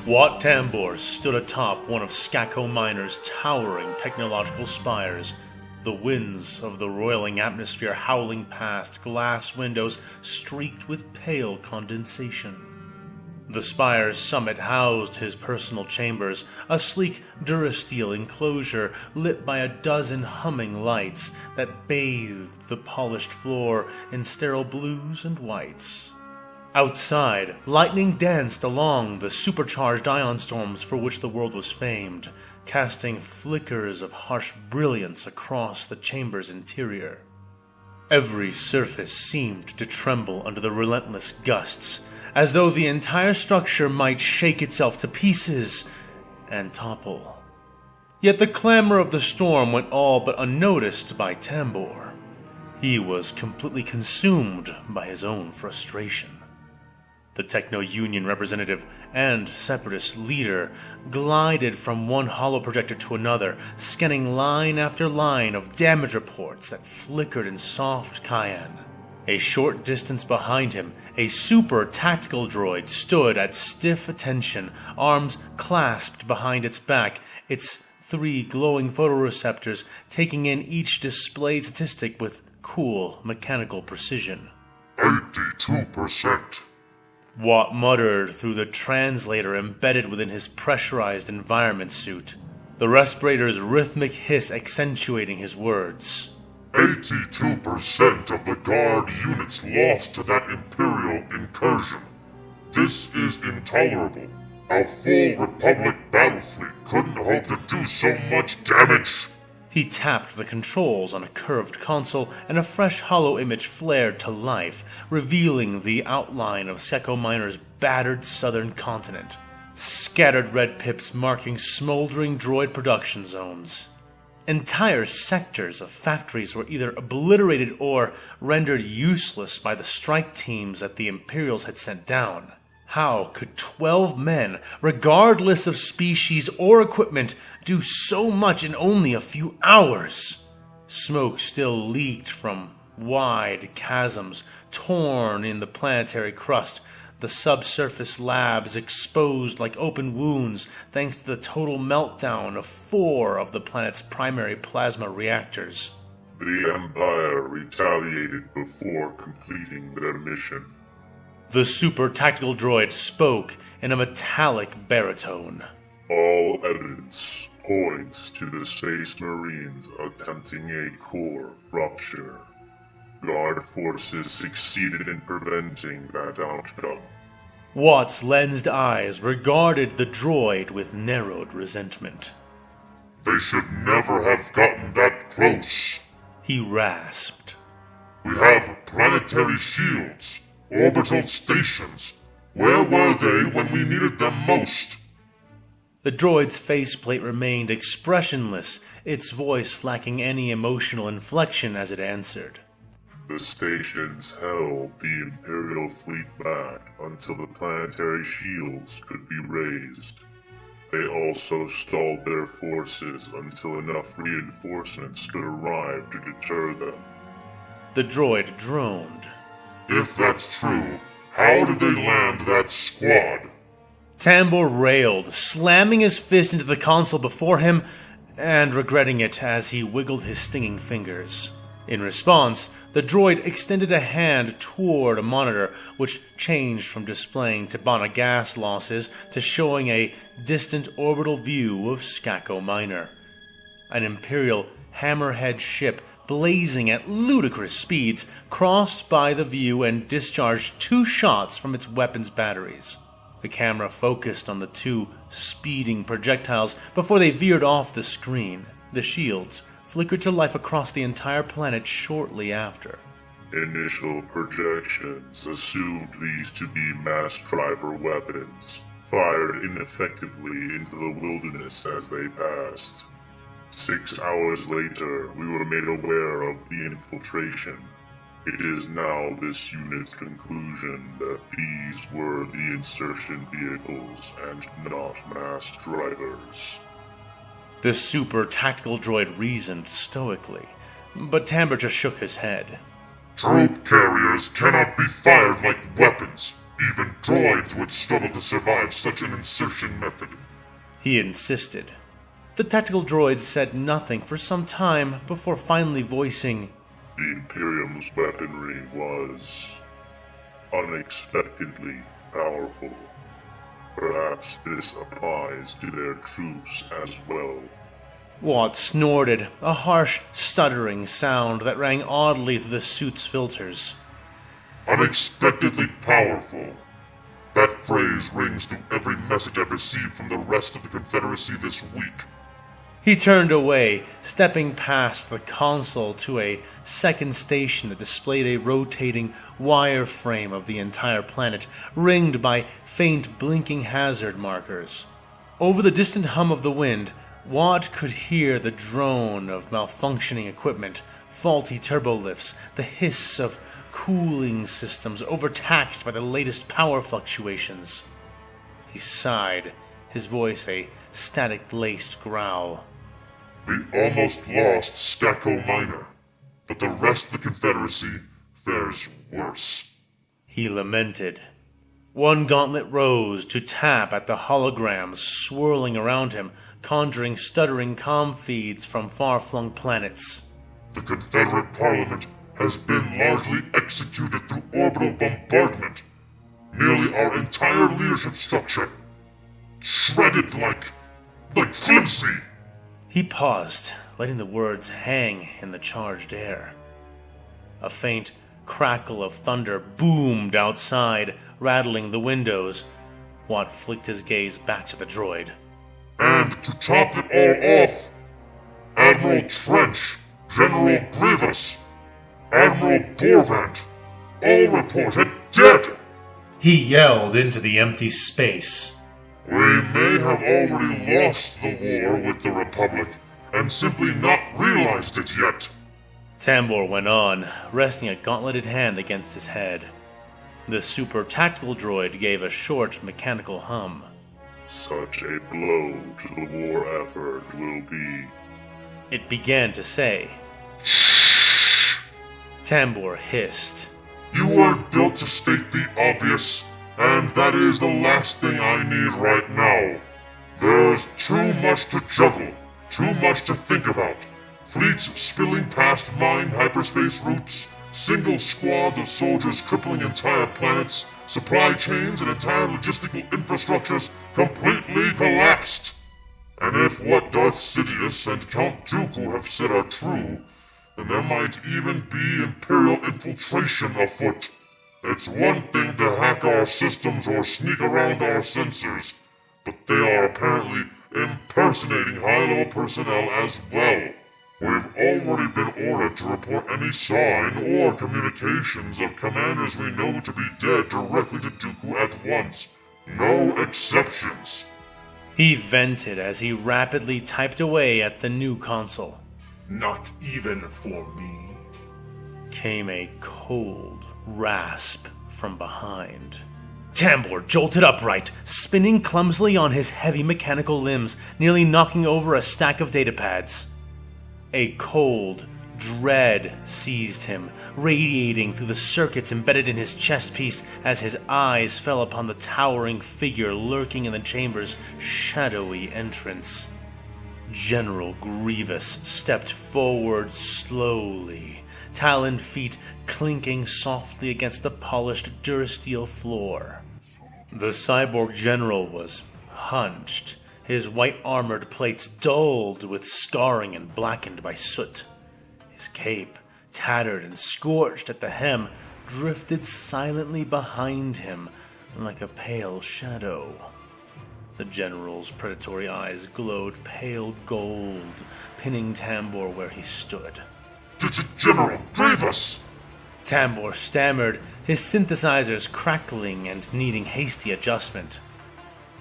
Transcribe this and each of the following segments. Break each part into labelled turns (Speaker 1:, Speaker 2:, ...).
Speaker 1: Wat Tambor stood atop one of Skako Minor's towering technological spires, the winds of the roiling atmosphere howling past glass windows streaked with pale condensation. The spire's summit housed his personal chambers, a sleek durasteel enclosure lit by a dozen humming lights that bathed the polished floor in sterile blues and whites. Outside, lightning danced along the supercharged ion storms for which the world was famed, casting flickers of harsh brilliance across the chamber's interior. Every surface seemed to tremble under the relentless gusts, as though the entire structure might shake itself to pieces and topple. Yet the clamor of the storm went all but unnoticed by Tambor. He was completely consumed by his own frustration. The Techno-Union representative and Separatist leader glided from one holoprojector to another, scanning line after line of damage reports that flickered in soft cyan. A short distance behind him, a super tactical droid stood at stiff attention, arms clasped behind its back, its 3 glowing photoreceptors taking in each displayed statistic with cool mechanical precision.
Speaker 2: 82%.
Speaker 1: Wat muttered through the translator embedded within his pressurized environment suit, the respirator's rhythmic hiss accentuating his words.
Speaker 2: 82% of the guard units lost to that Imperial incursion. This is intolerable. A full Republic battle fleet couldn't hope to do so much damage.
Speaker 1: He tapped the controls on a curved console, and a fresh hollow image flared to life, revealing the outline of Skako Minor's battered southern continent. Scattered red pips marking smoldering droid production zones. Entire sectors of factories were either obliterated or rendered useless by the strike teams that the Imperials had sent down. How could 12 men, regardless of species or equipment, do so much in only a few hours? Smoke still leaked from wide chasms torn in the planetary crust, the subsurface labs exposed like open wounds thanks to the total meltdown of 4 of the planet's primary plasma reactors.
Speaker 2: The Empire retaliated before completing their mission.
Speaker 1: The super tactical droid spoke in a metallic baritone.
Speaker 2: All evidence points to the Space Marines attempting a core rupture. Guard forces succeeded in preventing that outcome.
Speaker 1: Wat's lensed eyes regarded the droid with narrowed resentment.
Speaker 2: They should never have gotten that close.
Speaker 1: He rasped.
Speaker 2: We have planetary shields, orbital stations. Where were they when we needed them most?
Speaker 1: The droid's faceplate remained expressionless, its voice lacking any emotional inflection as it answered.
Speaker 2: The stations held the Imperial fleet back until the planetary shields could be raised. They also stalled their forces until enough reinforcements could arrive to deter them.
Speaker 1: The droid droned.
Speaker 2: If that's true, how did they land that squad?
Speaker 1: Tambor railed, slamming his fist into the console before him and regretting it as he wiggled his stinging fingers. In response, the droid extended a hand toward a monitor, which changed from displaying Tibanna gas losses to showing a distant orbital view of Skako Minor. An Imperial hammerhead ship blazing at ludicrous speeds crossed by the view and discharged 2 shots from its weapons batteries. The camera focused on the 2 speeding projectiles before they veered off the screen. The shields flickered to life across the entire planet shortly after.
Speaker 2: Initial projections assumed these to be mass driver weapons, fired ineffectively into the wilderness as they passed. 6 hours later, we were made aware of the infiltration. It is now this unit's conclusion that these were the insertion vehicles and not mass drivers.
Speaker 1: The super tactical droid reasoned stoically, but Tambor just shook his head.
Speaker 2: Troop carriers cannot be fired like weapons. Even droids would struggle to survive such an insertion method.
Speaker 1: He insisted. The tactical droid said nothing for some time before finally voicing,
Speaker 2: The Imperium's weaponry was unexpectedly powerful. Perhaps this applies to their troops as well.
Speaker 1: Watt snorted, a harsh, stuttering sound that rang oddly through the suit's filters.
Speaker 2: Unexpectedly powerful. That phrase rings through every message I've received from the rest of the Confederacy this week.
Speaker 1: He turned away, stepping past the console to a second station that displayed a rotating wireframe of the entire planet, ringed by faint blinking hazard markers. Over the distant hum of the wind, Watt could hear the drone of malfunctioning equipment, faulty turbolifts, the hiss of cooling systems overtaxed by the latest power fluctuations. He sighed, his voice a static-laced growl.
Speaker 2: We almost lost Skako Minor, but the rest of the Confederacy fares worse.
Speaker 1: He lamented. One gauntlet rose to tap at the holograms swirling around him, conjuring stuttering comm feeds from far-flung planets.
Speaker 2: The Confederate Parliament has been largely executed through orbital bombardment. Nearly our entire leadership structure shredded like flimsy.
Speaker 1: He paused, letting the words hang in the charged air. A faint crackle of thunder boomed outside, rattling the windows. Watt flicked his gaze back to the droid.
Speaker 2: And to top it all off, Admiral Trench, General Grievous, Admiral Borvant, all reported dead.
Speaker 1: He yelled into the empty space.
Speaker 2: We may have already lost the war with the Republic, and simply not realized it yet.
Speaker 1: Tambor went on, resting a gauntleted hand against his head. The super tactical droid gave a short mechanical hum.
Speaker 2: Such a blow to the war effort will be.
Speaker 1: It began to say.
Speaker 2: Shh!
Speaker 1: Tambor hissed.
Speaker 2: You weren't built to state the obvious, and that is the last thing I need right now. There's too much to juggle, too much to think about. Fleets spilling past mined hyperspace routes, single squads of soldiers crippling entire planets, supply chains and entire logistical infrastructures completely collapsed. And if what Darth Sidious and Count Dooku have said are true, then there might even be Imperial infiltration afoot. It's one thing to hack our systems or sneak around our sensors, but they are apparently impersonating high-level personnel as well. We've already been ordered to report any sign or communications of commanders we know to be dead directly to Dooku at once. No exceptions.
Speaker 1: He vented as he rapidly typed away at the new console.
Speaker 2: Not even for me.
Speaker 1: Came a cold rasp from behind. Tambor jolted upright, spinning clumsily on his heavy mechanical limbs, nearly knocking over a stack of datapads. A cold dread seized him, radiating through the circuits embedded in his chest piece as his eyes fell upon the towering figure lurking in the chamber's shadowy entrance. General Grievous stepped forward slowly, taloned feet clinking softly against the polished durasteel floor. The cyborg general was hunched, his white-armored plates dulled with scarring and blackened by soot. His cape, tattered and scorched at the hem, drifted silently behind him like a pale shadow. The general's predatory eyes glowed pale gold, pinning Tambor where he stood.
Speaker 2: General Grievous!
Speaker 1: Tambor stammered, his synthesizers crackling and needing hasty adjustment.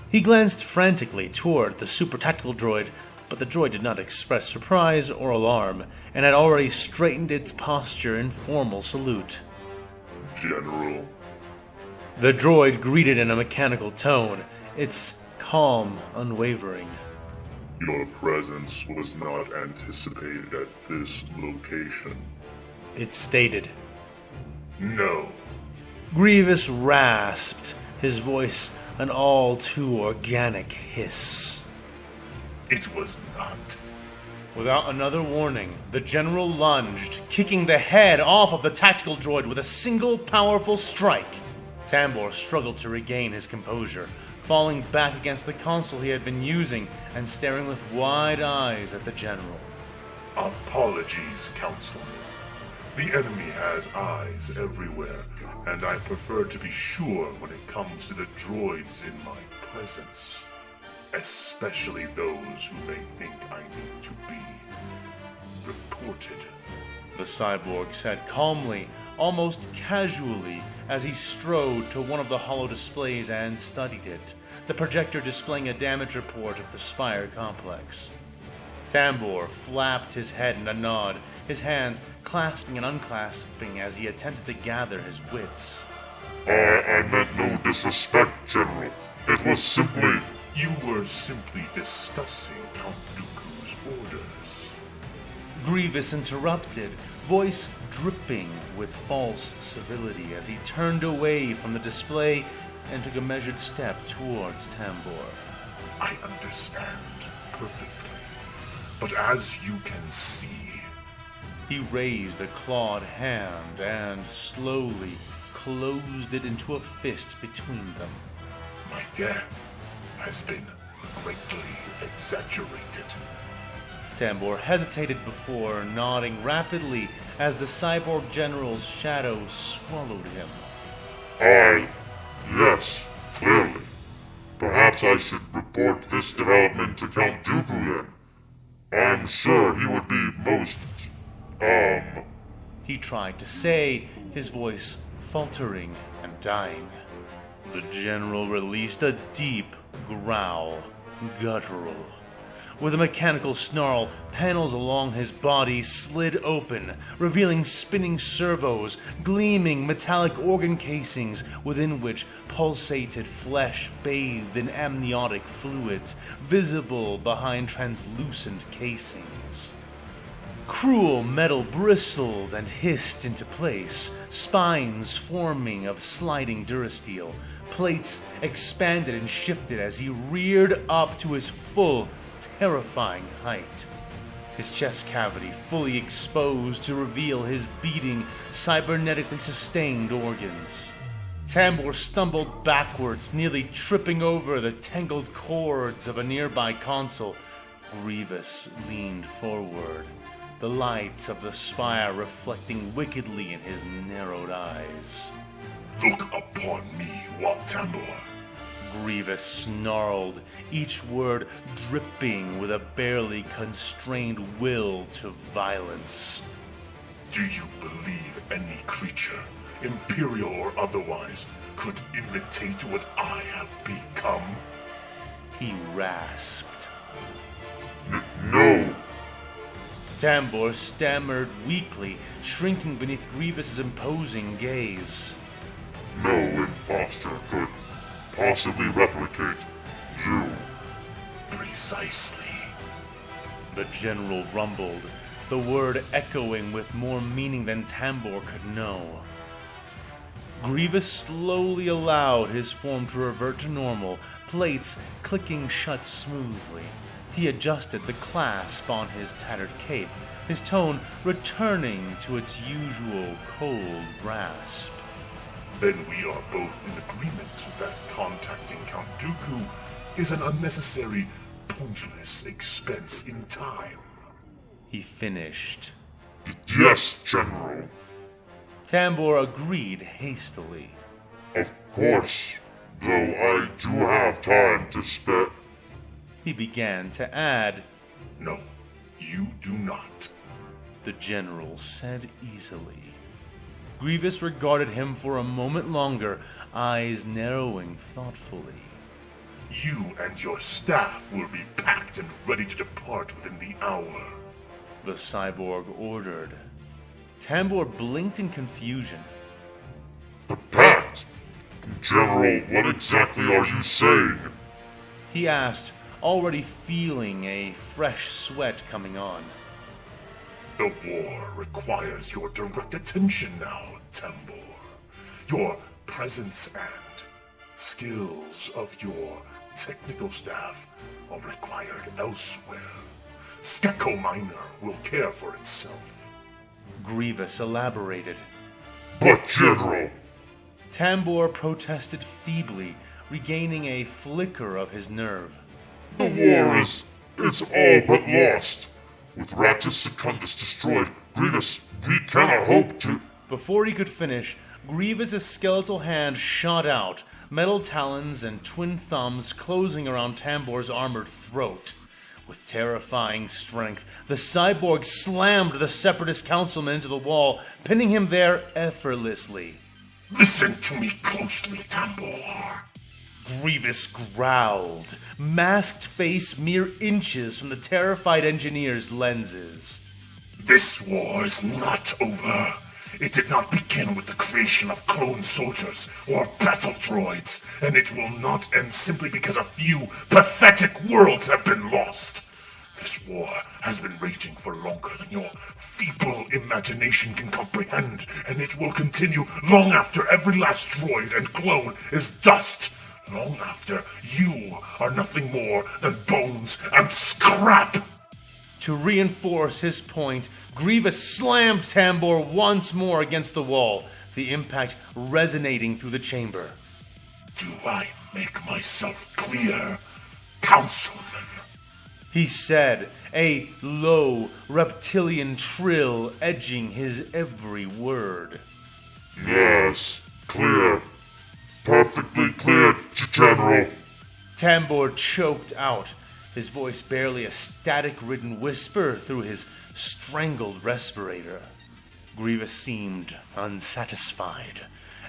Speaker 1: He glanced frantically toward the super tactical droid, but the droid did not express surprise or alarm, and had already straightened its posture in formal salute.
Speaker 2: General.
Speaker 1: The droid greeted in a mechanical tone, its calm unwavering.
Speaker 2: Your presence was not anticipated at this location.
Speaker 1: It stated.
Speaker 2: No.
Speaker 1: Grievous rasped, his voice an all too organic hiss.
Speaker 2: It was not.
Speaker 1: Without another warning, the general lunged, kicking the head off of the tactical droid with a single powerful strike. Tambor struggled to regain his composure, falling back against the console he had been using and staring with wide eyes at the general.
Speaker 2: Apologies, Councilman. The enemy has eyes everywhere, and I prefer to be sure when it comes to the droids in my presence. Especially those who may think I need to be reported.
Speaker 1: The cyborg said calmly, almost casually, as he strode to one of the holo displays and studied it, the projector displaying a damage report of the Spire complex. Tambor flapped his head in a nod, his hands clasping and unclasping as he attempted to gather his wits.
Speaker 2: I meant no disrespect, General. It was simply... You were simply discussing Count Dooku's orders.
Speaker 1: Grievous interrupted, voice dripping with false civility as he turned away from the display and took a measured step towards Tambor.
Speaker 2: I understand perfectly. But as you can see...
Speaker 1: He raised a clawed hand and slowly closed it into a fist between them.
Speaker 2: My death has been greatly exaggerated.
Speaker 1: Tambor hesitated before nodding rapidly as the cyborg general's shadow swallowed him.
Speaker 2: Yes, clearly. Perhaps I should report this development to Count Dooku then. I'm sure he would be most,
Speaker 1: He tried to say, his voice faltering and dying. The general released a deep growl, guttural. With a mechanical snarl, panels along his body slid open, revealing spinning servos, gleaming metallic organ casings within which pulsated flesh bathed in amniotic fluids, visible behind translucent casings. Cruel metal bristled and hissed into place, spines forming of sliding durasteel. Plates expanded and shifted as he reared up to his full, terrifying height. His chest cavity fully exposed to reveal his beating, cybernetically sustained organs. Tambor stumbled backwards, nearly tripping over the tangled cords of a nearby console. Grievous leaned forward, the lights of the spire reflecting wickedly in his narrowed eyes.
Speaker 2: Look upon me, Wat Tambor.
Speaker 1: Grievous snarled, each word dripping with a barely constrained will to violence.
Speaker 2: Do you believe any creature, Imperial or otherwise, could imitate what I have become?
Speaker 1: He rasped.
Speaker 2: No!
Speaker 1: Tambor stammered weakly, shrinking beneath Grievous's imposing gaze.
Speaker 2: No imposter could possibly replicate you. Precisely.
Speaker 1: The general rumbled, the word echoing with more meaning than Tambor could know. Grievous slowly allowed his form to revert to normal, plates clicking shut smoothly. He adjusted the clasp on his tattered cape, his tone returning to its usual cold rasp.
Speaker 2: Then we are both in agreement that contacting Count Dooku is an unnecessary, pointless expense in time.
Speaker 1: He finished.
Speaker 2: Yes, General.
Speaker 1: Tambor agreed hastily.
Speaker 2: Of course, though I do have time to spare.
Speaker 1: He began to add.
Speaker 2: No, you do not.
Speaker 1: The general said easily. Grievous regarded him for a moment longer, eyes narrowing thoughtfully.
Speaker 2: You and your staff will be packed and ready to depart within the hour.
Speaker 1: The cyborg ordered. Tambor blinked in confusion.
Speaker 2: The pact? General, what exactly are you saying?
Speaker 1: He asked, already feeling a fresh sweat coming on.
Speaker 2: The war requires your direct attention now, Tambor. Your presence and skills of your technical staff are required elsewhere. Skako Minor will care for itself.
Speaker 1: Grievous elaborated.
Speaker 2: But, General!
Speaker 1: Tambor protested feebly, regaining a flicker of his nerve.
Speaker 2: The war it's all but lost. With Ratus Secundus destroyed, Grievous, we cannot hope to...
Speaker 1: Before he could finish, Grievous' skeletal hand shot out, metal talons and twin thumbs closing around Tambor's armored throat. With terrifying strength, the cyborg slammed the Separatist councilman into the wall, pinning him there effortlessly.
Speaker 2: Listen to me closely, Tambor.
Speaker 1: Grievous growled, masked face mere inches from the terrified engineer's lenses.
Speaker 2: This war is not over. It did not begin with the creation of clone soldiers or battle droids, and it will not end simply because a few pathetic worlds have been lost. This war has been raging for longer than your feeble imagination can comprehend, and it will continue long after every last droid and clone is dust. Long after you are nothing more than bones and scrap!
Speaker 1: To reinforce his point, Grievous slammed Tambor once more against the wall, the impact resonating through the chamber.
Speaker 2: Do I make myself clear, Councilman?
Speaker 1: He said, a low, reptilian trill edging his every word.
Speaker 2: Yes, clear. Perfectly clear, General.
Speaker 1: Tambor choked out, his voice barely a static-ridden whisper through his strangled respirator. Grievous seemed unsatisfied,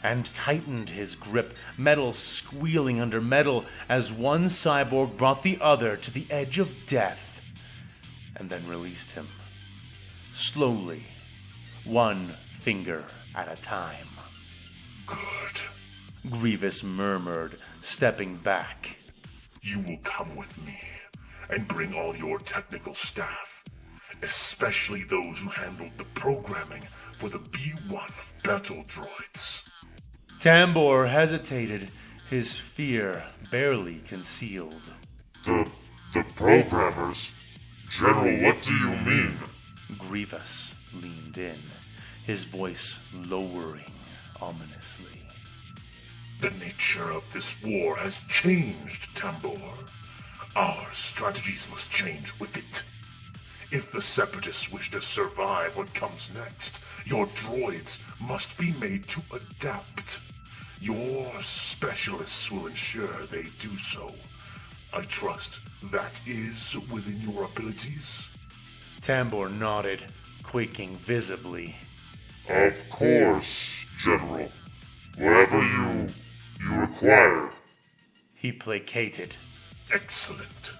Speaker 1: and tightened his grip, metal squealing under metal as one cyborg brought the other to the edge of death, and then released him. Slowly, one finger at a time.
Speaker 2: Good.
Speaker 1: Grievous murmured, stepping back.
Speaker 2: You will come with me and bring all your technical staff, especially those who handled the programming for the B-1 battle droids.
Speaker 1: Tambor hesitated, his fear barely concealed.
Speaker 2: The programmers? General, what do you mean?
Speaker 1: Grievous leaned in, his voice lowering ominously.
Speaker 2: The nature of this war has changed, Tambor. Our strategies must change with it. If the Separatists wish to survive what comes next, your droids must be made to adapt. Your specialists will ensure they do so. I trust that is within your abilities?
Speaker 1: Tambor nodded, quaking visibly.
Speaker 2: Of course, General. Whatever you require.
Speaker 1: He placated.
Speaker 2: Excellent.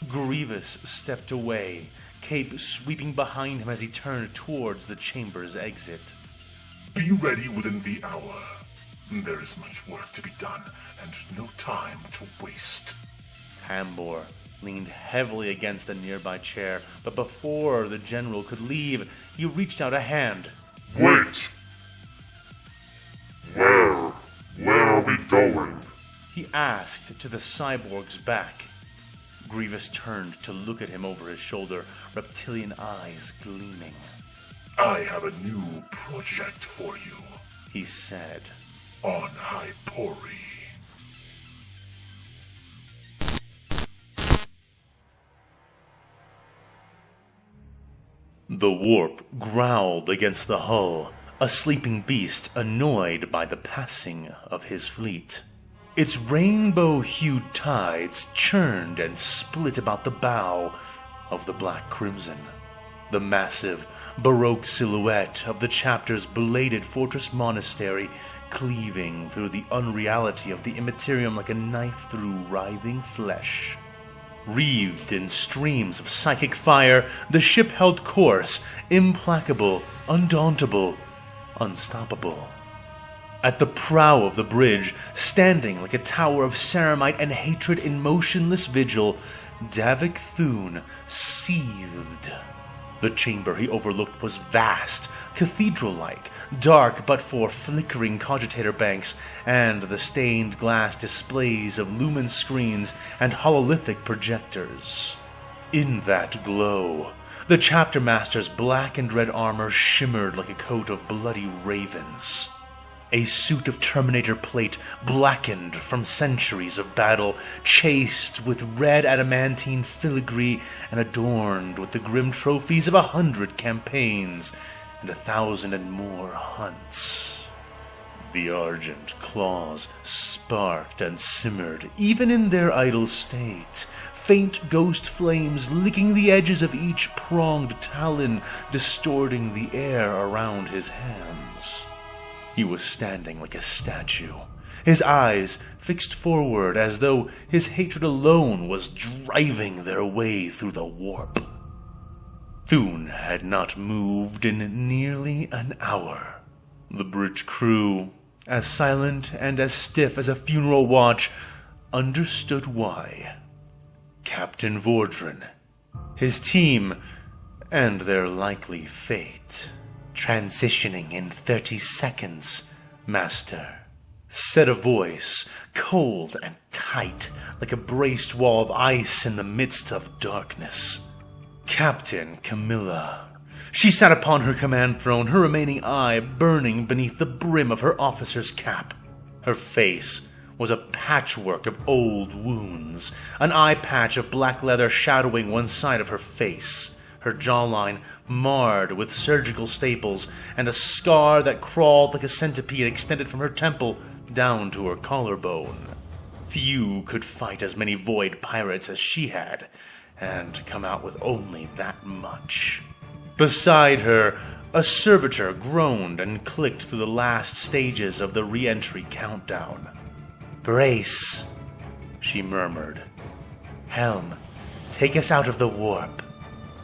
Speaker 1: Grievous stepped away, cape sweeping behind him as he turned towards the chamber's exit.
Speaker 2: Be ready within the hour. There is much work to be done, and no time to waste.
Speaker 1: Tambor leaned heavily against a nearby chair, but before the general could leave, he reached out a hand.
Speaker 2: Wait! Where are we going?
Speaker 1: He asked to the cyborg's back. Grievous turned to look at him over his shoulder, reptilian eyes gleaming.
Speaker 2: I have a new project for you,
Speaker 1: he said.
Speaker 2: On Hypori.
Speaker 1: The warp growled against the hull, a sleeping beast annoyed by the passing of his fleet. Its rainbow-hued tides churned and split about the bow of the Black Crimson. The massive, baroque silhouette of the chapter's belated fortress monastery cleaving through the unreality of the immaterium like a knife through writhing flesh. Wreathed in streams of psychic fire, the ship held course, implacable, undauntable, unstoppable. At the prow of the bridge, standing like a tower of ceramite and hatred in motionless vigil, Davik Thune seethed. The chamber he overlooked was vast, cathedral-like, dark but for flickering cogitator banks and the stained glass displays of lumen screens and hololithic projectors. In that glow, the chapter master's black and red armor shimmered like a coat of bloody ravens. A suit of Terminator plate, blackened from centuries of battle, chased with red adamantine filigree and adorned with the grim trophies of 100 campaigns and 1,000 and more hunts. The argent claws sparked and simmered, even in their idle state, faint ghost flames licking the edges of each pronged talon, distorting the air around his hands. He was standing like a statue, his eyes fixed forward as though his hatred alone was driving their way through the warp. Thune had not moved in nearly an hour. The bridge crew, as silent and as stiff as a funeral watch, understood why. Captain Vordren, his team, and their likely fate. "Transitioning in 30 seconds, Master," said a voice, cold and tight, like a braced wall of ice in the midst of darkness. Captain Camilla. She sat upon her command throne, her remaining eye burning beneath the brim of her officer's cap. Her face was a patchwork of old wounds, an eye patch of black leather shadowing one side of her face, her jawline marred with surgical staples, and a scar that crawled like a centipede extended from her temple down to her collarbone. Few could fight as many void pirates as she had, and come out with only that much. Beside her, a servitor groaned and clicked through the last stages of the re-entry countdown. "Brace," she murmured. "Helm, take us out of the warp."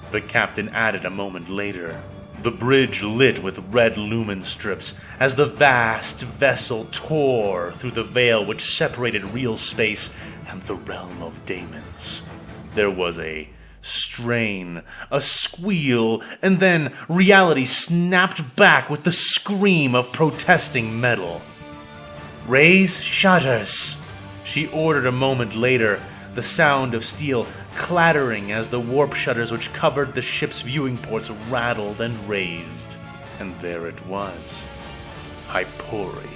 Speaker 1: The captain added a moment later. The bridge lit with red lumen strips as the vast vessel tore through the veil which separated real space and the realm of daemons. There was a strain, a squeal, and then reality snapped back with the scream of protesting metal. "Raise shutters," she ordered a moment later, the sound of steel clattering as the warp shutters which covered the ship's viewing ports rattled and raised. And there it was, Hypori.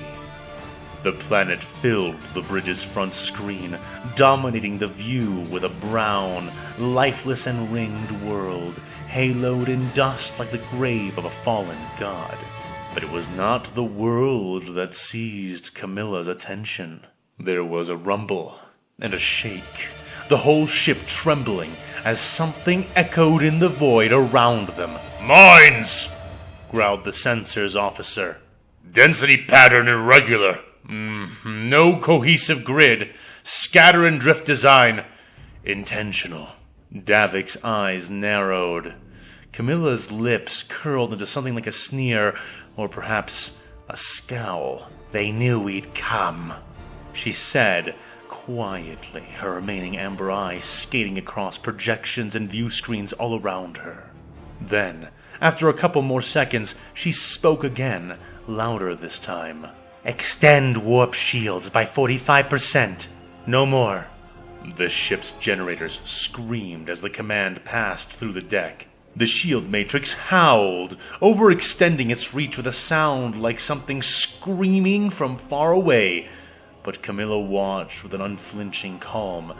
Speaker 1: The planet filled the bridge's front screen, dominating the view with a brown, lifeless and ringed world, haloed in dust like the grave of a fallen god. But it was not the world that seized Camilla's attention. There was a rumble and a shake, the whole ship trembling as something echoed in the void around them. "Mines!" growled the sensors officer. "Density pattern irregular. No cohesive grid. Scatter and drift design. Intentional." Davik's eyes narrowed. Camilla's lips curled into something like a sneer, or perhaps a scowl. "They knew we'd come," she said quietly, her remaining amber eye skating across projections and view screens all around her. Then, after a couple more seconds, she spoke again, louder this time. "Extend warp shields by 45%. No more." The ship's generators screamed as the command passed through the deck. The shield matrix howled, overextending its reach with a sound like something screaming from far away. But Camilla watched with an unflinching calm,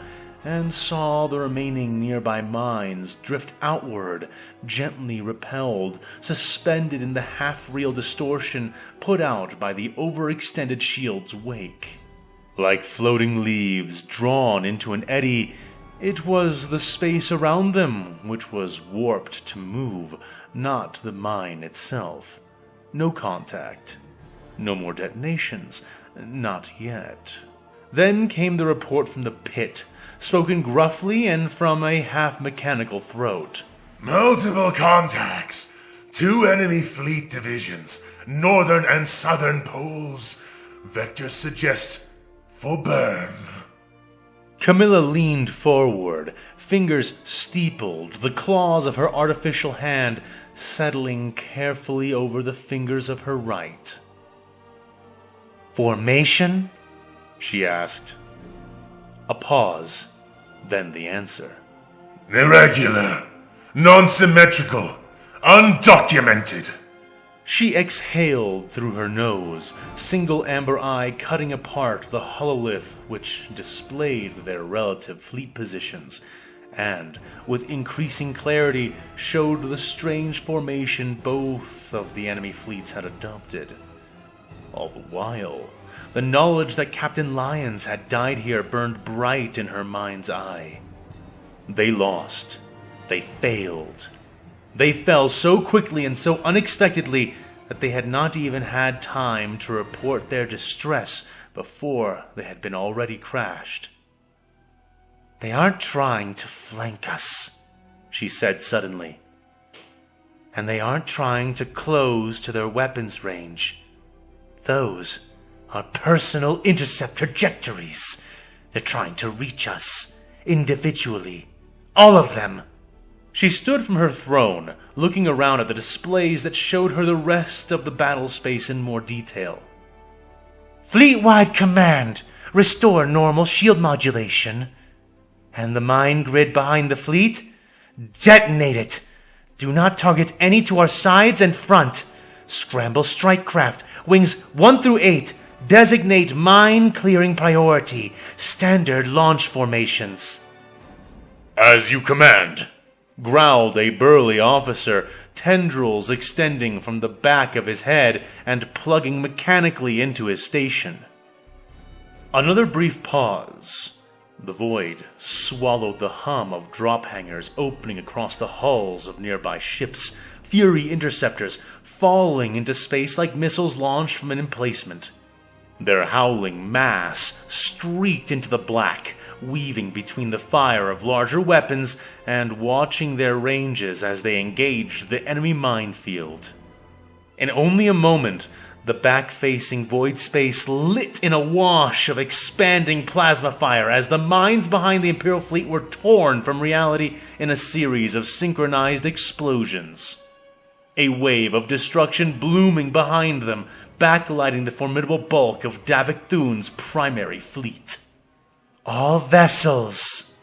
Speaker 1: and saw the remaining nearby mines drift outward, gently repelled, suspended in the half-real distortion put out by the overextended shield's wake. Like floating leaves drawn into an eddy, it was the space around them which was warped to move, not the mine itself. No contact. No more detonations. Not yet. Then came the report from the pit, spoken gruffly and from a half-mechanical throat.
Speaker 2: "Multiple contacts. 2 enemy fleet divisions, northern and southern poles. Vectors suggest for burn."
Speaker 1: Camilla leaned forward, fingers steepled, the claws of her artificial hand settling carefully over the fingers of her right. "Formation?" she asked. A pause, then the answer.
Speaker 2: "Irregular, non-symmetrical, undocumented."
Speaker 1: She exhaled through her nose, single amber eye cutting apart the hololith which displayed their relative fleet positions, and, with increasing clarity, showed the strange formation both of the enemy fleets had adopted. All the while, the knowledge that Captain Lyons had died here burned bright in her mind's eye. They lost. They failed. They fell so quickly and so unexpectedly that they had not even had time to report their distress before they had been already crashed. "They aren't trying to flank us," she said suddenly. "And they aren't trying to close to their weapons range. Those are personal intercept trajectories. They're trying to reach us, individually. All of them." She stood from her throne, looking around at the displays that showed her the rest of the battle space in more detail. "Fleet-wide command, restore normal shield modulation. And the mine grid behind the fleet? Detonate it. Do not target any to our sides and front. Scramble strike craft, wings 1 through 8. Designate mine clearing priority. Standard launch formations."
Speaker 2: "As you command,"
Speaker 1: growled a burly officer, tendrils extending from the back of his head and plugging mechanically into his station. Another brief pause. The void swallowed the hum of drop hangars opening across the hulls of nearby ships, Fury interceptors falling into space like missiles launched from an emplacement. Their howling mass streaked into the black, weaving between the fire of larger weapons and watching their ranges as they engaged the enemy minefield. In only a moment, the back-facing void space lit in a wash of expanding plasma fire as the mines behind the Imperial fleet were torn from reality in a series of synchronized explosions. A wave of destruction blooming behind them, backlighting the formidable bulk of Davik Thun's primary fleet. "All vessels,"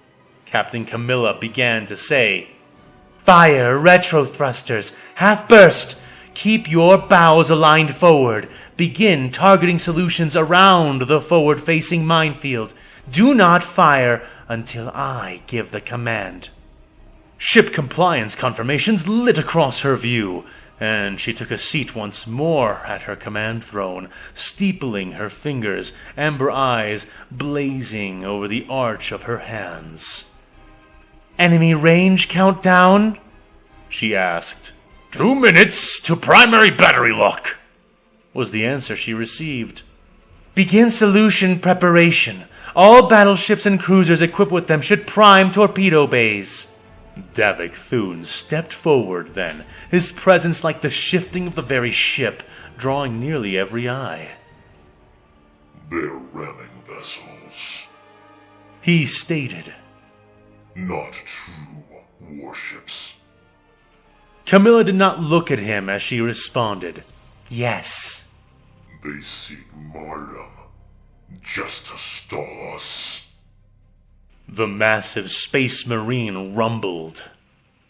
Speaker 1: Captain Camilla began to say. "Fire retro thrusters, half burst. Keep your bows aligned forward. Begin targeting solutions around the forward-facing minefield. Do not fire until I give the command." Ship compliance confirmations lit across her view, and she took a seat once more at her command throne, steepling her fingers, amber eyes blazing over the arch of her hands. "Enemy range countdown?" she asked.
Speaker 2: 2 minutes to primary battery lock,"
Speaker 1: was the answer she received.
Speaker 3: "Begin solution preparation. All battleships and cruisers equipped with them should prime torpedo bays."
Speaker 1: Davik Thun stepped forward then, his presence like the shifting of the very ship, drawing nearly every eye.
Speaker 2: "They're ramming vessels,"
Speaker 1: he stated.
Speaker 2: "Not true warships."
Speaker 1: Camilla did not look at him as she responded.
Speaker 3: "Yes."
Speaker 2: "They seek martyrdom just to stall us."
Speaker 1: The massive space marine rumbled.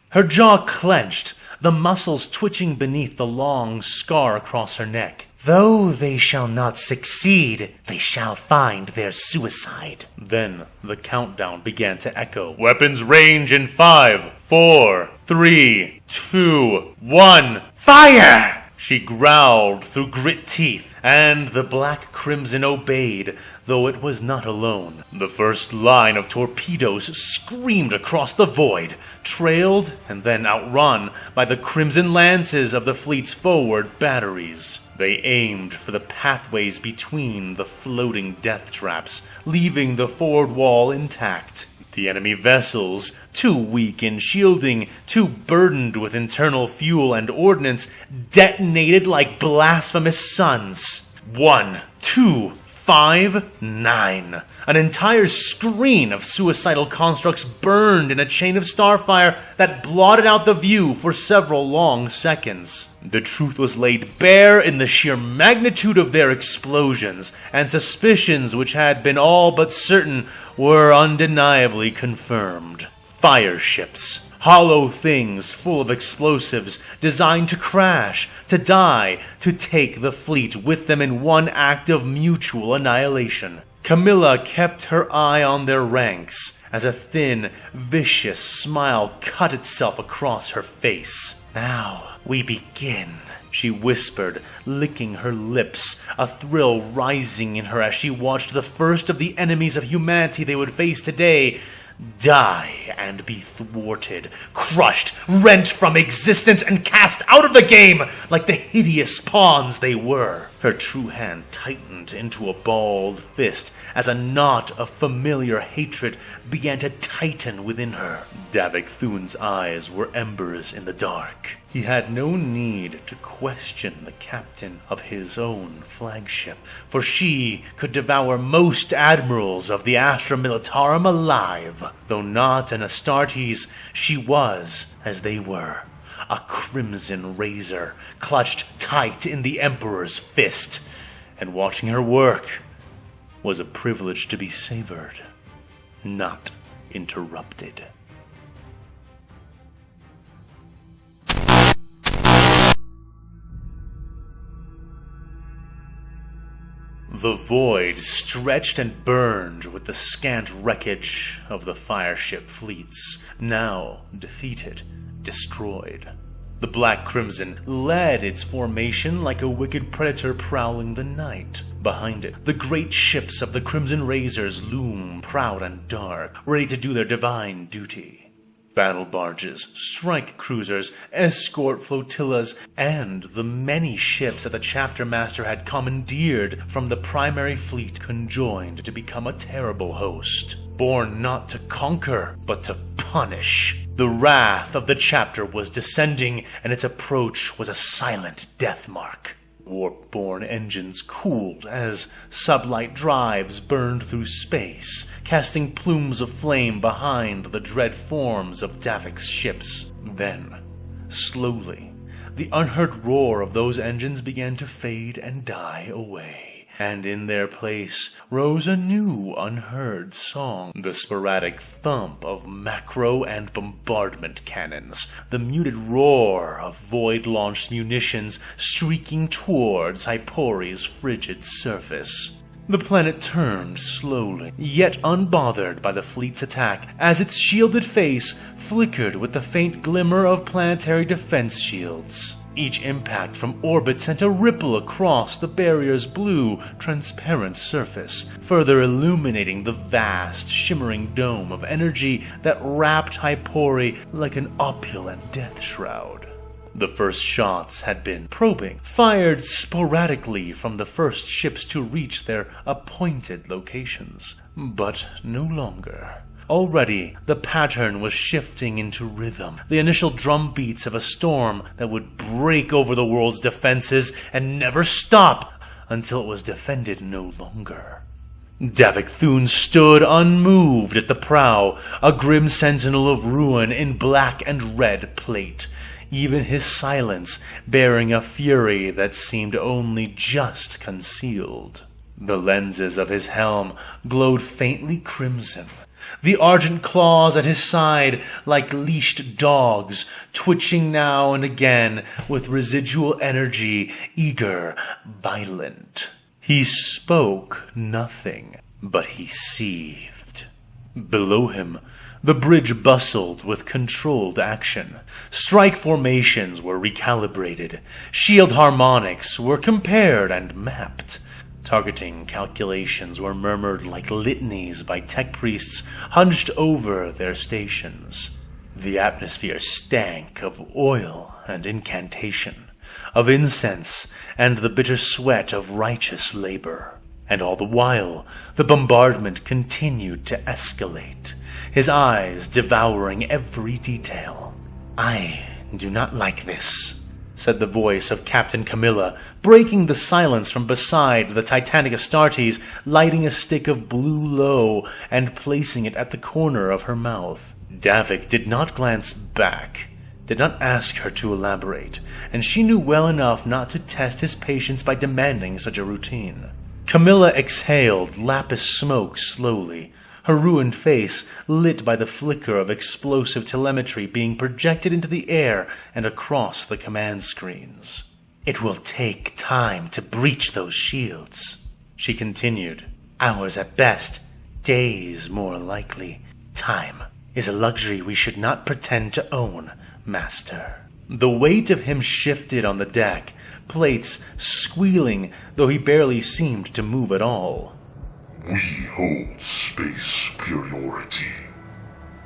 Speaker 1: Her jaw clenched, the muscles twitching beneath the long scar across her neck.
Speaker 3: "Though they shall not succeed, they shall find their suicide."
Speaker 1: Then the countdown began to echo. "Weapons range in 5, 4, 3, 2, 1.
Speaker 3: "Fire!"
Speaker 1: She growled through grit teeth, and the black crimson obeyed, though it was not alone. The first line of torpedoes screamed across the void, trailed and then outrun by the crimson lances of the fleet's forward batteries. They aimed for the pathways between the floating death traps, leaving the forward wall intact. The enemy vessels, too weak in shielding, too burdened with internal fuel and ordnance, detonated like blasphemous suns. 1, 2,
Speaker 3: 5-9. An entire screen of suicidal constructs burned in a chain of starfire that blotted out the view for several long seconds. The truth was laid bare in the sheer magnitude of their explosions, and suspicions which had been all but certain were undeniably confirmed. Fire ships. Hollow things full of explosives designed to crash, to die, to take the fleet with them in one act of mutual annihilation. Camilla kept her eye on their ranks as a thin, vicious smile cut itself across her face. "Now we begin," she whispered, licking her lips, a thrill rising in her as she watched the first of the enemies of humanity they would face today die and be thwarted, crushed, rent from existence, and cast out of the game like the hideous pawns they were. Her true hand tightened into a balled fist as a knot of familiar hatred began to tighten within her. Davik Thun's eyes were embers in the dark. He had no need to question the captain of his own flagship, for she could devour most admirals of the Astra Militarum alive. Though not an Astartes, she was, as they were, a crimson razor clutched tight in the Emperor's fist, and watching her work was a privilege to be savored, not interrupted. The void stretched and burned with the scant wreckage of the fireship fleets, now defeated, destroyed. The Black Crimson led its formation like a wicked predator prowling the night. Behind it, the great ships of the Crimson Razors loom proud and dark, ready to do their divine duty. Battle barges, strike cruisers, escort flotillas, and the many ships that the chapter master had commandeered from the primary fleet conjoined to become a terrible host, born not to conquer, but to punish. The wrath of the chapter was descending, and its approach was a silent death mark. Warp-borne engines cooled as sublight drives burned through space, casting plumes of flame behind the dread forms of Davik's ships. Then, slowly, the unheard roar of those engines began to fade and die away. And in their place rose a new unheard song, the sporadic thump of macro and bombardment cannons, the muted roar of void-launched munitions streaking towards Hypori's frigid surface. The planet turned slowly, yet unbothered by the fleet's attack, as its shielded face flickered with the faint glimmer of planetary defense shields. Each impact from orbit sent a ripple across the barrier's blue, transparent surface, further illuminating the vast, shimmering dome of energy that wrapped Hypori like an opulent death shroud. The first shots had been probing, fired sporadically from the first ships to reach their appointed locations, but no longer. Already, the pattern was shifting into rhythm, the initial drum beats of a storm that would break over the world's defenses and never stop until it was defended no longer. Davik Thun stood unmoved at the prow, a grim sentinel of ruin in black and red plate, even his silence bearing a fury that seemed only just concealed. The lenses of his helm glowed faintly crimson, the argent claws at his side like leashed dogs, twitching now and again with residual energy, eager, violent. He spoke nothing, but he seethed. Below him, the bridge bustled with controlled action. Strike formations were recalibrated. Shield harmonics were compared and mapped. Targeting calculations were murmured like litanies by tech priests hunched over their stations. The atmosphere stank of oil and incantation, of incense and the bitter sweat of righteous labor. And all the while, the bombardment continued to escalate, his eyes devouring every detail. "I do not like this," said the voice of Captain Camilla, breaking the silence from beside the Titanic Astartes, lighting a stick of blue low and placing it at the corner of her mouth. Davik did not glance back, did not ask her to elaborate, and she knew well enough not to test his patience by demanding such a routine. Camilla exhaled lapis smoke slowly, her ruined face lit by the flicker of explosive telemetry being projected into the air and across the command screens. "It will take time to breach those shields," she continued. "Hours at best, days more likely. Time is a luxury we should not pretend to own, Master." The weight of him shifted on the deck, plates squealing, though he barely seemed to move at all.
Speaker 2: "We hold space superiority,"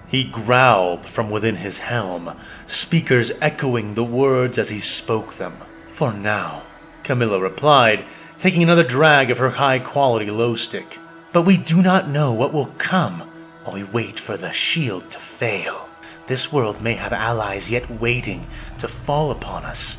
Speaker 3: he growled from within his helm, speakers echoing the words as he spoke them. "For now," Camilla replied, taking another drag of her high-quality low stick. "But we do not know what will come while we wait for the shield to fail. This world may have allies yet waiting to fall upon us.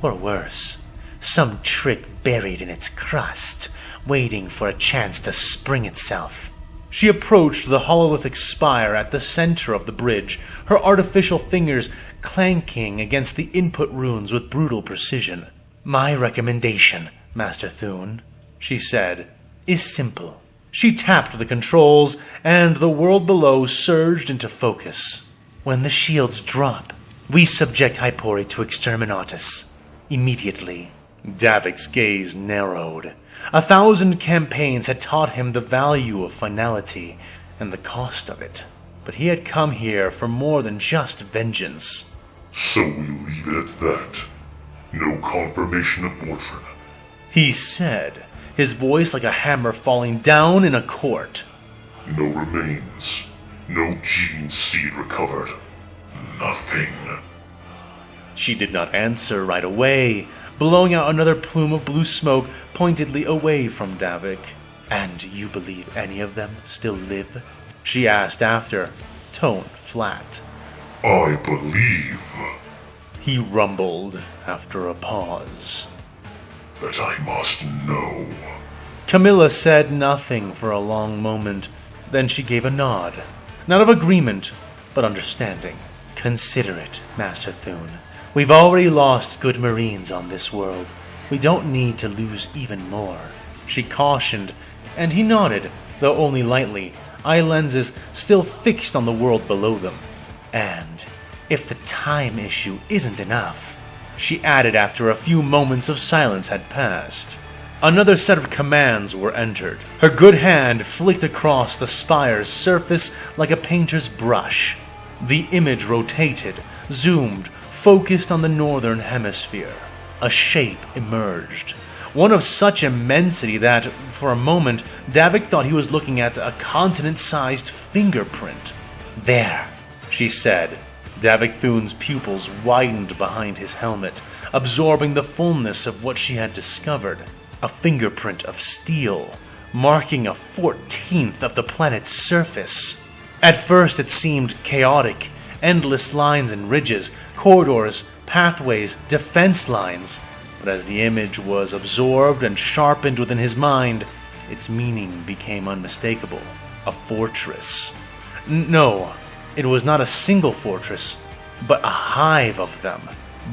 Speaker 3: Or worse, some trick buried in its crust, waiting for a chance to spring itself." She approached the hololithic spire at the center of the bridge, her artificial fingers clanking against the input runes with brutal precision. "My recommendation, Master Thune," she said, "is simple." She tapped the controls, and the world below surged into focus. "When the shields drop, we subject Hypori to exterminatus. Immediately." Davik's gaze narrowed. 1,000 campaigns had taught him the value of finality and the cost of it, but he had come here for more than just vengeance.
Speaker 2: "So we leave it at that. No confirmation of Bortron,"
Speaker 3: he said, his voice like a hammer falling down in a court.
Speaker 2: "No remains. No gene seed recovered. Nothing."
Speaker 3: She did not answer right away, blowing out another plume of blue smoke pointedly away from Davik. "And you believe any of them still live?" she asked after, tone flat.
Speaker 2: "I believe,"
Speaker 3: he rumbled after a pause,
Speaker 2: "that I must know."
Speaker 3: Camilla said nothing for a long moment. Then she gave a nod, not of agreement, but understanding. "Consider it, Master Thune. We've already lost good Marines on this world. We don't need to lose even more," she cautioned, and he nodded, though only lightly, eye lenses still fixed on the world below them. "And if the time issue isn't enough," she added after a few moments of silence had passed. Another set of commands were entered. Her good hand flicked across the spire's surface like a painter's brush. The image rotated, zoomed, focused on the northern hemisphere. A shape emerged, one of such immensity that, for a moment, Davik thought he was looking at a continent-sized fingerprint. "There," she said. Davik Thune's pupils widened behind his helmet, absorbing the fullness of what she had discovered. A fingerprint of steel, marking a 14th of the planet's surface. At first it seemed chaotic, endless lines and ridges, corridors, pathways, defense lines. But as the image was absorbed and sharpened within his mind, its meaning became unmistakable. A fortress. No, it was not a single fortress, but a hive of them.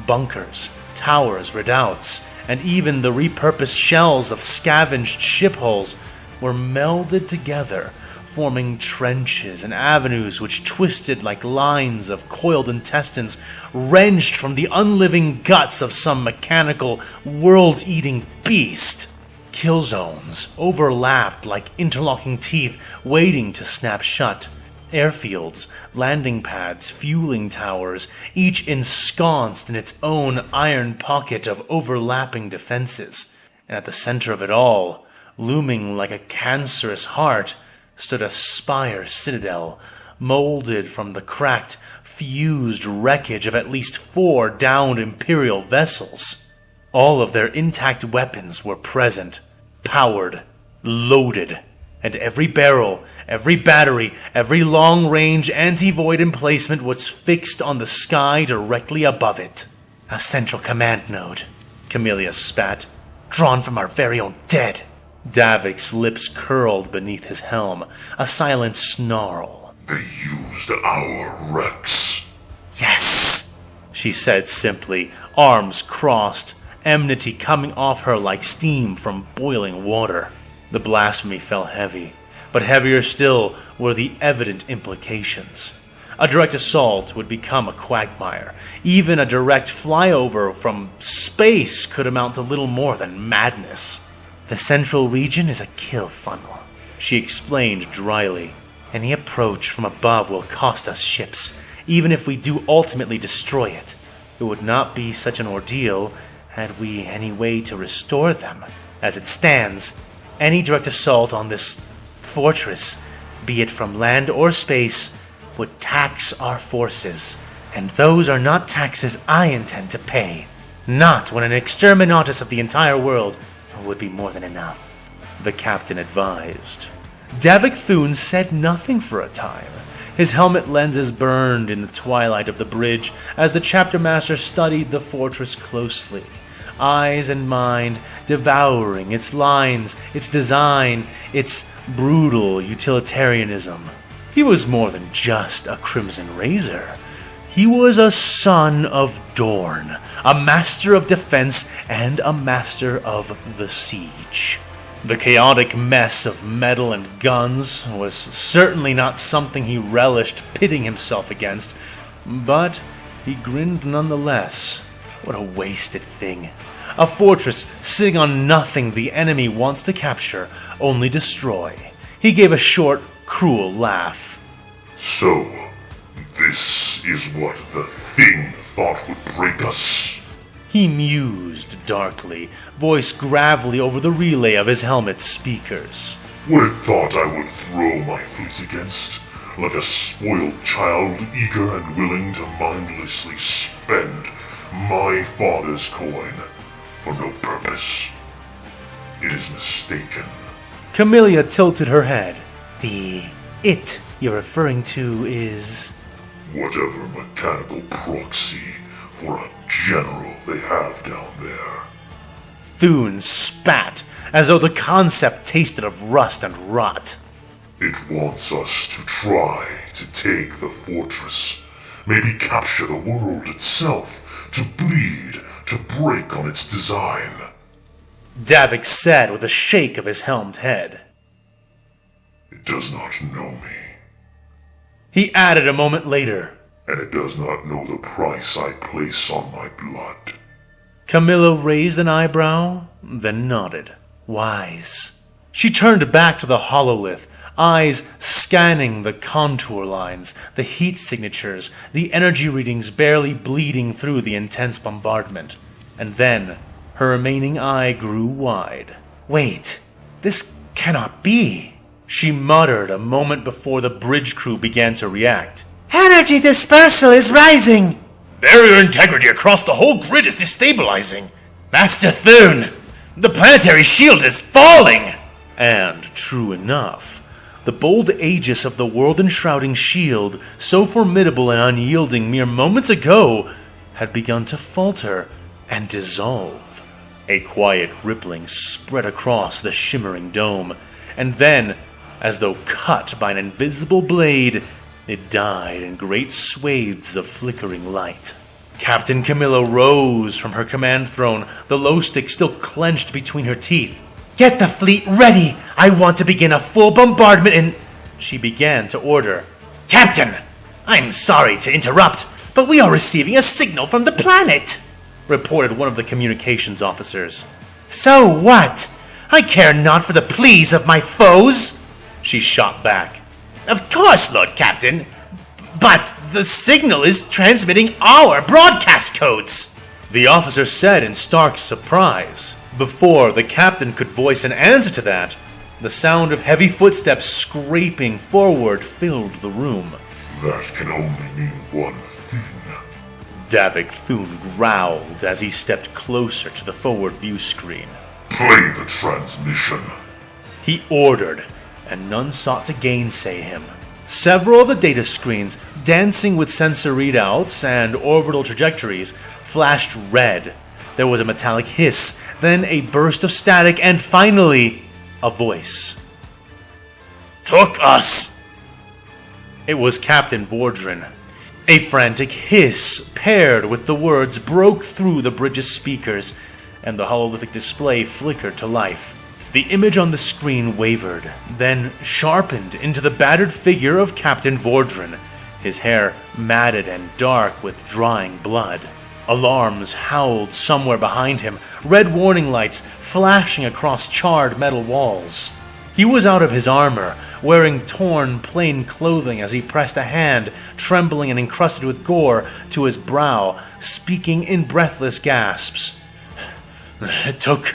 Speaker 3: Bunkers, towers, redoubts, and even the repurposed shells of scavenged ship hulls were melded together, forming trenches and avenues which twisted like lines of coiled intestines wrenched from the unliving guts of some mechanical, world-eating beast. Kill zones overlapped like interlocking teeth waiting to snap shut. Airfields, landing pads, fueling towers, each ensconced in its own iron pocket of overlapping defenses. And at the center of it all, looming like a cancerous heart, stood a spire citadel, molded from the cracked, fused wreckage of at least 4 downed Imperial vessels. All of their intact weapons were present, powered, loaded, and every barrel, every battery, every long-range anti-void emplacement was fixed on the sky directly above it. A central command node, Camellia spat. Drawn from our very own dead. Davik's lips curled beneath his helm, a silent snarl.
Speaker 2: They used our Rex.
Speaker 3: Yes, she said simply, arms crossed, enmity coming off her like steam from boiling water. The blasphemy fell heavy, but heavier still were the evident implications. A direct assault would become a quagmire. Even a direct flyover from space could amount to little more than madness. The central region is a kill funnel, she explained dryly. Any approach from above will cost us ships, even if we do ultimately destroy it. It would not be such an ordeal had we any way to restore them. As it stands, any direct assault on this fortress, be it from land or space, would tax our forces, and those are not taxes I intend to pay. Not when an exterminatus of the entire world would be more than enough, the captain advised. Davik Thune said nothing for a time. His helmet lenses burned in the twilight of the bridge as the chapter master studied the fortress closely, eyes and mind devouring its lines, its design, its brutal utilitarianism. He was more than just a Crimson Razor. He was a son of Dorn, a master of defense and a master of the siege. The chaotic mess of metal and guns was certainly not something he relished pitting himself against, but he grinned nonetheless. What a wasted thing. A fortress sitting on nothing the enemy wants to capture, only destroy. He gave a short, cruel laugh.
Speaker 2: So, this is what the Thing thought would break us?
Speaker 3: He mused darkly, voice gravelly over the relay of his helmet's speakers.
Speaker 2: What it thought I would throw my fleet against, like a spoiled child eager and willing to mindlessly spend my father's coin for no purpose. It is mistaken.
Speaker 3: Camellia tilted her head. The it you're referring to is...
Speaker 2: Whatever mechanical proxy for a general they have down there.
Speaker 3: Thune spat, as though the concept tasted of rust and rot.
Speaker 2: It wants us to try to take the fortress, maybe capture the world itself, to bleed, to break on its design.
Speaker 3: Davik said with a shake of his helmed head.
Speaker 2: It does not know me.
Speaker 3: He added a moment later.
Speaker 2: And it does not know the price I place on my blood.
Speaker 3: Camilla raised an eyebrow, then nodded. Wise. She turned back to the hololith, eyes scanning the contour lines, the heat signatures, the energy readings barely bleeding through the intense bombardment. And then, her remaining eye grew wide. Wait, this cannot be. She muttered a moment before the bridge crew began to react. Energy dispersal is rising! Barrier integrity across the whole grid is destabilizing. Master Thune, the planetary shield is falling! And true enough, the bold aegis of the world-enshrouding shield, so formidable and unyielding mere moments ago, had begun to falter and dissolve. A quiet rippling spread across the shimmering dome, and then, as though cut by an invisible blade, it died in great swathes of flickering light. Captain Camilla rose from her command throne, the low stick still clenched between her teeth. Get the fleet ready! I want to begin a full bombardment in... She began to order. Captain! I'm sorry to interrupt, but we are receiving a signal from the planet, reported one of the communications officers. So what? I care not for the pleas of my foes, she shot back. Of course, Lord Captain, but the signal is transmitting our broadcast codes, the officer said in stark surprise. Before the captain could voice an answer to that, the sound of heavy footsteps scraping forward filled the room.
Speaker 2: That can only mean one thing.
Speaker 3: Davik Thune growled as he stepped closer to the forward view screen.
Speaker 2: Play the transmission,
Speaker 3: he ordered, and none sought to gainsay him. Several of the data screens, dancing with sensor readouts and orbital trajectories, flashed red. There was a metallic hiss, then a burst of static, and finally, a voice. "Took us!" It was Captain Vordrin. A frantic hiss paired with the words broke through the bridge's speakers, and the hololithic display flickered to life. The image on the screen wavered, then sharpened into the battered figure of Captain Vordrin, his hair matted and dark with drying blood. Alarms howled somewhere behind him, red warning lights flashing across charred metal walls. He was out of his armor, wearing torn, plain clothing as he pressed a hand, trembling and encrusted with gore, to his brow, speaking in breathless gasps. "It took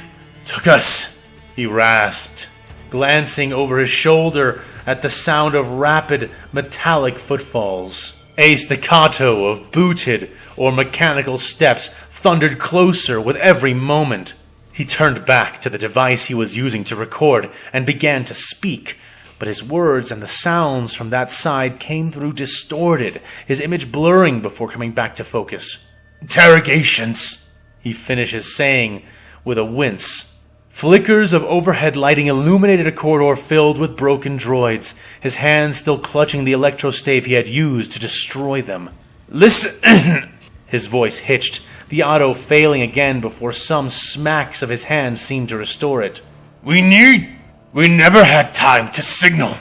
Speaker 3: us," he rasped, glancing over his shoulder at the sound of rapid, metallic footfalls. A staccato of booted or mechanical steps thundered closer with every moment. He turned back to the device he was using to record and began to speak, but his words and the sounds from that side came through distorted, his image blurring before coming back to focus. "Interrogations," he finishes saying with a wince. Flickers of overhead lighting illuminated a corridor filled with broken droids, his hands still clutching the electrostave he had used to destroy them. "Listen!" His voice hitched, the auto failing again before some smacks of his hand seemed to restore it. We never had time to signal.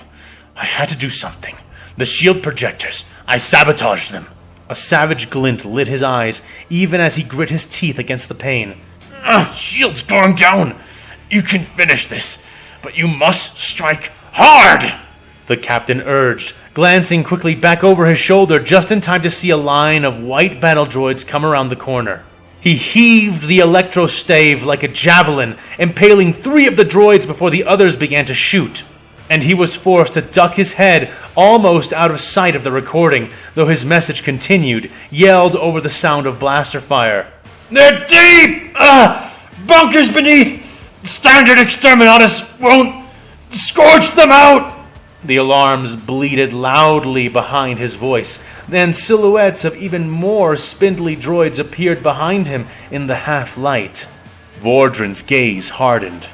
Speaker 3: I had to do something. The shield projectors, I sabotaged them." A savage glint lit his eyes, even as he grit his teeth against the pain. "Shield's going down. You can finish this, but you must strike hard," the captain urged, glancing quickly back over his shoulder just in time to see a line of white battle droids come around the corner. He heaved the electrostave like a javelin, impaling 3 of the droids before the others began to shoot. And he was forced to duck his head almost out of sight of the recording, though his message continued, yelled over the sound of blaster fire. "They're deep! Bunkers beneath! Standard exterminatus won't scorch them out!" The alarms bleated loudly behind his voice. Then silhouettes of even more spindly droids appeared behind him in the half-light. Vordrin's gaze hardened.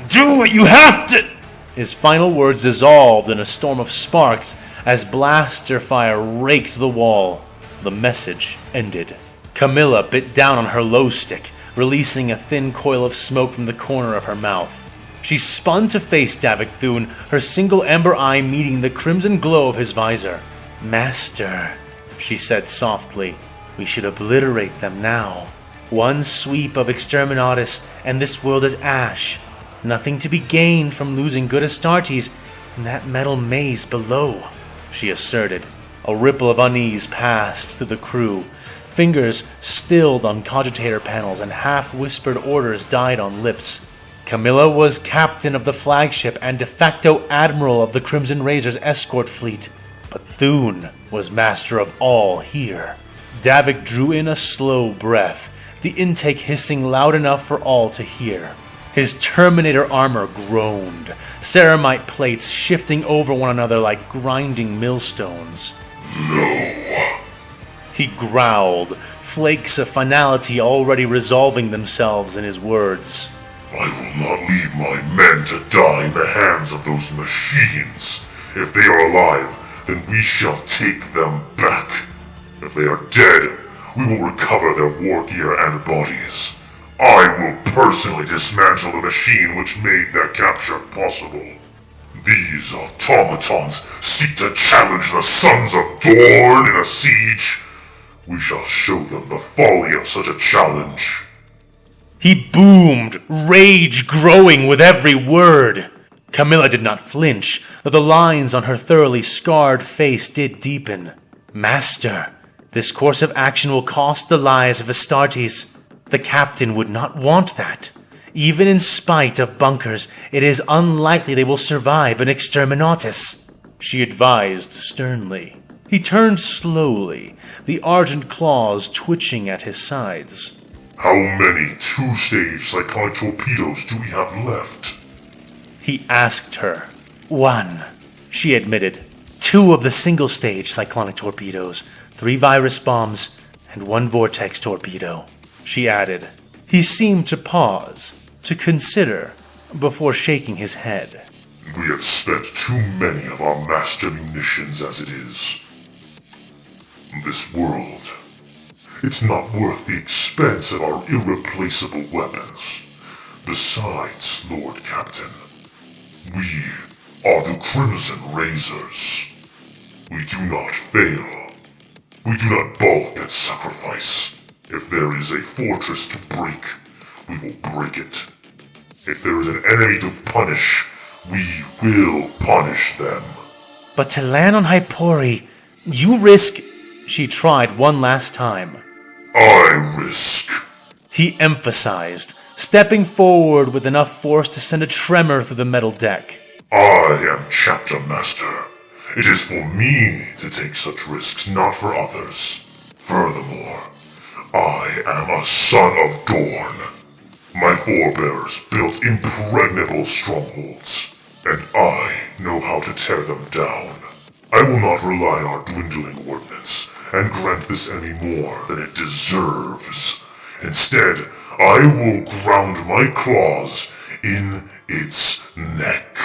Speaker 3: "Do what you have to!" His final words dissolved in a storm of sparks as blaster fire raked the wall. The message ended. Camilla bit down on her low stick, releasing a thin coil of smoke from the corner of her mouth. She spun to face Davik Thune, her single ember eye meeting the crimson glow of his visor. "Master," she said softly, "we should obliterate them now. One sweep of exterminatus, and this world is ash. Nothing to be gained from losing good Astartes in that metal maze below," she asserted. A ripple of unease passed through the crew. Fingers stilled on cogitator panels and half-whispered orders died on lips. Camilla was captain of the flagship and de facto admiral of the Crimson Razor's escort fleet, but Thune was master of all here. Davik drew in a slow breath, the intake hissing loud enough for all to hear. His Terminator armor groaned, ceramite plates shifting over one another like grinding millstones.
Speaker 2: "No,"
Speaker 3: he growled, flakes of finality already resolving themselves in his words.
Speaker 2: "I will not leave my men to die in the hands of those machines. If they are alive, then we shall take them back. If they are dead, we will recover their war gear and bodies. I will personally dismantle the machine which made their capture possible. These automatons seek to challenge the sons of Dorn in a siege. We shall show them the folly of such a challenge."
Speaker 3: He boomed, rage growing with every word. Camilla did not flinch, though the lines on her thoroughly scarred face did deepen. "Master, this course of action will cost the lives of Astartes. The captain would not want that. Even in spite of bunkers, it is unlikely they will survive an exterminatus," she advised sternly. He turned slowly, the argent claws twitching at his sides.
Speaker 2: "How many two-stage cyclonic torpedoes do we have left?"
Speaker 3: He asked her. "1," she admitted. 2 of the single-stage cyclonic torpedoes, 3 virus bombs, and 1 vortex torpedo, she added. He seemed to pause, to consider, before shaking his head.
Speaker 2: We have spent too many of our master munitions as it is. This world, it's not worth the expense of our irreplaceable weapons. Besides, Lord Captain, we are the Crimson Razors. We do not fail. We do not balk at sacrifice. If there is a fortress to break, we will break it. If there is an enemy to punish, we will punish them.
Speaker 3: But to land on Hypori, you risk... She tried one last time.
Speaker 2: I risk.
Speaker 3: He emphasized, stepping forward with enough force to send a tremor through the metal deck.
Speaker 2: I am Chapter Master. It is for me to take such risks, not for others. Furthermore, I am a son of Dorn. My forebears built impregnable strongholds, and I know how to tear them down. I will not rely on our dwindling ordnance and grant this enemy more than it deserves. Instead, I will ground my claws in its neck.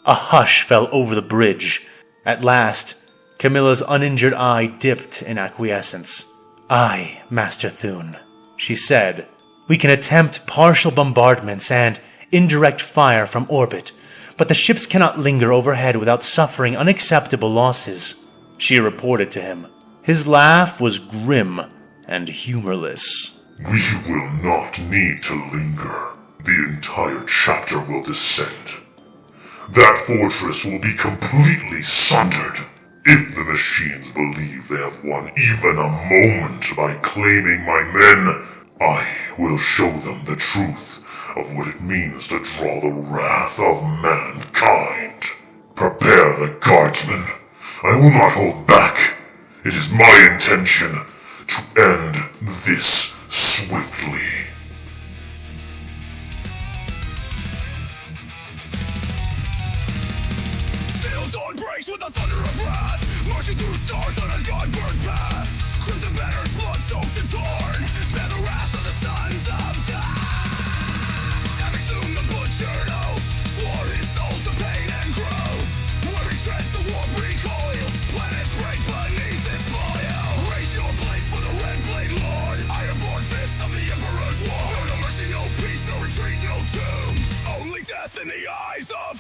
Speaker 3: A hush fell over the bridge. At last, Camilla's uninjured eye dipped in acquiescence. "Aye, Master Thune," she said. "We can attempt partial bombardments and indirect fire from orbit, but the ships cannot linger overhead without suffering unacceptable losses," she reported to him. His laugh was grim and humorless.
Speaker 2: We will not need to linger. The entire chapter will descend. That fortress will be completely sundered. If the machines believe they have won even a moment by claiming my men, I will show them the truth of what it means to draw the wrath of mankind. Prepare the guardsmen. I will not hold back. It is my intention to end this swiftly.
Speaker 4: Still dawn breaks with the thunder of wrath, marching through stars on a god-burned path. Crimson banners, blood-soaked and torn, bear the wrath of the sons of death. Dabbing through the butchered oath, swore his soul to pain and growth. Where he treads, the warp recoils, planets break beneath his boil. Raise your blades for the red blade lord, ironborn fist of the emperor's war. No mercy, no peace, no retreat, no tomb, only death in the eyes of